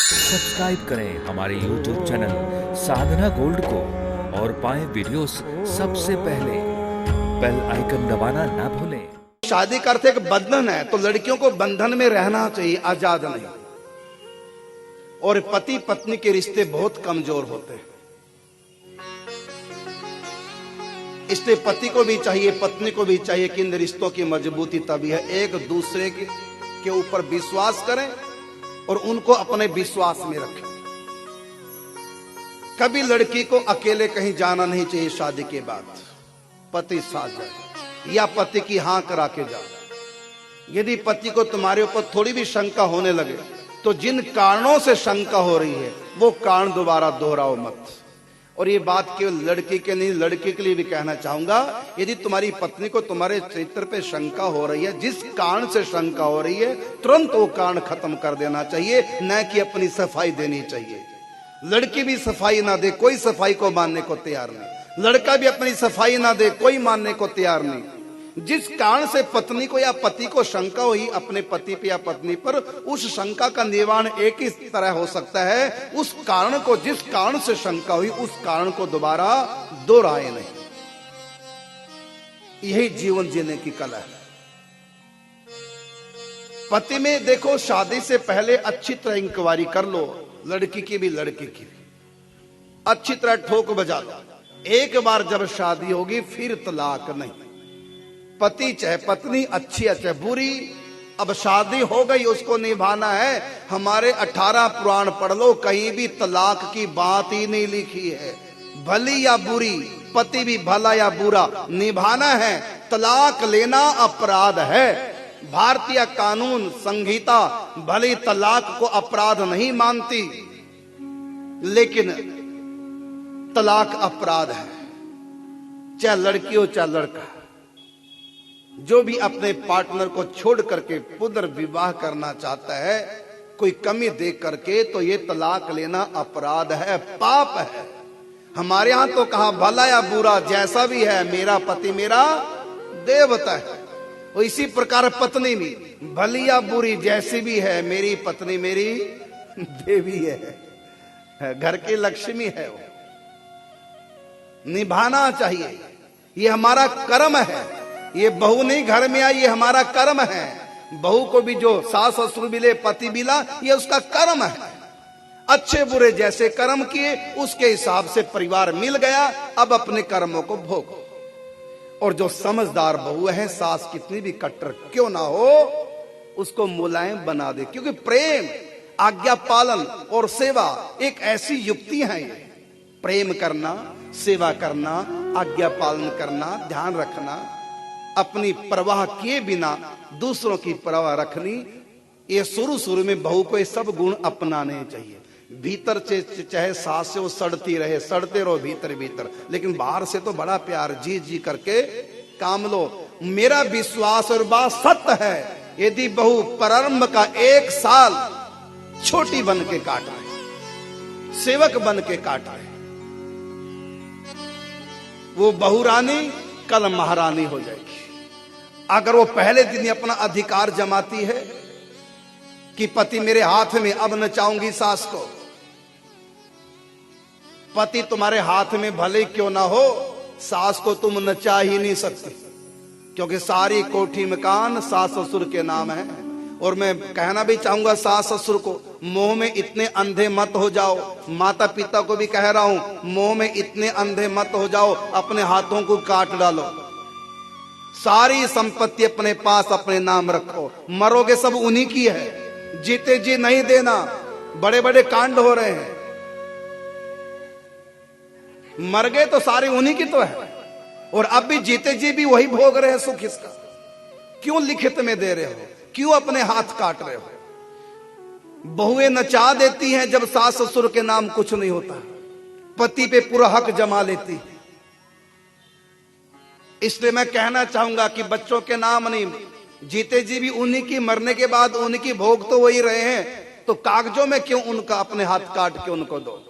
Subscribe करें हमारे YouTube channel साधना gold को और पाएं वीडियोस सबसे पहले। बेल आइकन दबाना ना भूलें। शादी का अर्थ एक बंधन है, तो लड़कियों को बंधन में रहना चाहिए, आजाद नहीं। और पति पत्नी के रिश्ते बहुत कमजोर होते हैं, इसलिए पति को भी चाहिए पत्नी को भी चाहिए कि इन रिश्तों की मजबूती तभी है एक दूसरे के ऊपर विश्वास करें और उनको अपने विश्वास में रखें। कभी लड़की को अकेले कहीं जाना नहीं चाहिए शादी के बाद, पति साथ जाए या पति की हां करा के जाओ। यदि पति को तुम्हारे ऊपर थोड़ी भी शंका होने लगे तो जिन कारणों से शंका हो रही है वो कारण दोबारा दोहराओ मत। और ये बात केवल लड़की के नहीं, लड़के के लिए भी कहना चाहूंगा, यदि तुम्हारी पत्नी को तुम्हारे चरित्र पे शंका हो रही है, जिस कारण से शंका हो रही है, तुरंत वो कारण खत्म कर देना चाहिए, न कि अपनी सफाई देनी चाहिए। लड़की भी सफाई ना दे, कोई सफाई को मानने को तैयार नहीं। लड़का भी अपनी सफाई ना दे, कोई मानने को तैयार नहीं। जिस कारण से पत्नी को या पति को शंका हुई अपने पति पे या पत्नी पर, उस शंका का निवारण एक ही तरह हो सकता है, उस कारण को, जिस कारण से शंका हुई उस कारण को दोबारा दोहराए नहीं। यही जीवन जीने की कला है। पति में देखो, शादी से पहले अच्छी तरह इंक्वायरी कर लो, लड़की की भी लड़के की भी, अच्छी तरह ठोक बजा लो। एक बार जब शादी होगी फिर तलाक नहीं। पति चाहे पत्नी अच्छी है चाहे बुरी, अब शादी हो गई, उसको निभाना है। हमारे 18 पुराण पढ़ लो, कहीं भी तलाक की बात ही नहीं लिखी है। भली या बुरी, पति भी भला या बुरा, निभाना है। तलाक लेना अपराध है। भारतीय कानून संहिता भले तलाक को अपराध नहीं मानती, लेकिन तलाक अपराध है, चाहे लड़की हो चाहे लड़का। जो भी अपने पार्टनर को छोड़ करके पुनर्विवाह करना चाहता है कोई कमी देख करके, तो ये तलाक लेना अपराध है, पाप है। हमारे यहां तो कहा भला या बुरा जैसा भी है, मेरा पति मेरा देवता है। और इसी प्रकार पत्नी भी भली या बुरी जैसी भी है, मेरी पत्नी मेरी देवी है, घर की लक्ष्मी है, वो निभाना चाहिए। ये हमारा कर्म है। ये बहू नहीं घर में आई, ये हमारा कर्म है। बहू को भी जो सास ससुर मिले, पति मिला, ये उसका कर्म है। अच्छे बुरे जैसे कर्म किए उसके हिसाब से परिवार मिल गया, अब अपने कर्मों को भोगो। और जो समझदार बहू है, सास कितनी भी कट्टर क्यों ना हो, उसको मुलायम बना दे, क्योंकि प्रेम, आज्ञा पालन और सेवा एक ऐसी युक्ति है। ये प्रेम करना, सेवा करना, आज्ञा पालन करना, ध्यान रखना, अपनी परवाह किए बिना दूसरों की परवाह रखनी, ये शुरू में बहू को ये सब गुण अपनाने चाहिए। भीतर से चाहे सास से वो सड़ती रहे, सड़ते रहो भीतर भीतर, लेकिन बाहर से तो बड़ा प्यार जी जी करके काम लो। मेरा विश्वास और बात सत्य है, यदि बहू प्रारंभ का 1 साल छोटी बन के काट रहे, सेवक बन के काट रहे, वो बहू रानी कल महारानी हो जाएगी। अगर वो पहले दिन अपना अधिकार जमाती है कि पति मेरे हाथ में, अब नचाऊंगी सास को। पति तुम्हारे हाथ में भले क्यों ना हो, सास को तुम नचा ही नहीं सकती, क्योंकि सारी कोठी मकान सास ससुर के नाम है। और मैं कहना भी चाहूंगा सास ससुर को, मोह में इतने अंधे मत हो जाओ। माता पिता को भी कह रहा हूं, मोह में इतने अंधे मत हो जाओ, अपने हाथों को काट डालो। सारी संपत्ति अपने पास अपने नाम रखो, मरोगे सब उन्हीं की है, जीते जी नहीं देना। बड़े बड़े कांड हो रहे हैं, मर गए तो सारे उन्हीं की तो है, और अब भी जीते जी भी वही भोग रहे हैं सुख। इसका क्यों लिखित में दे रहे हो, क्यों अपने हाथ काट रहे हो? बहुएं नचा देती हैं जब सास ससुर के नाम कुछ नहीं होता, पति पे पूरा हक जमा लेती। इसलिए मैं कहना चाहूंगा कि बच्चों के नाम नहीं, जीते जी भी उन्हीं की, मरने के बाद उन्हीं की, भोग तो वही रहे हैं, तो कागजों में क्यों उनका अपने हाथ काट के उनको दो।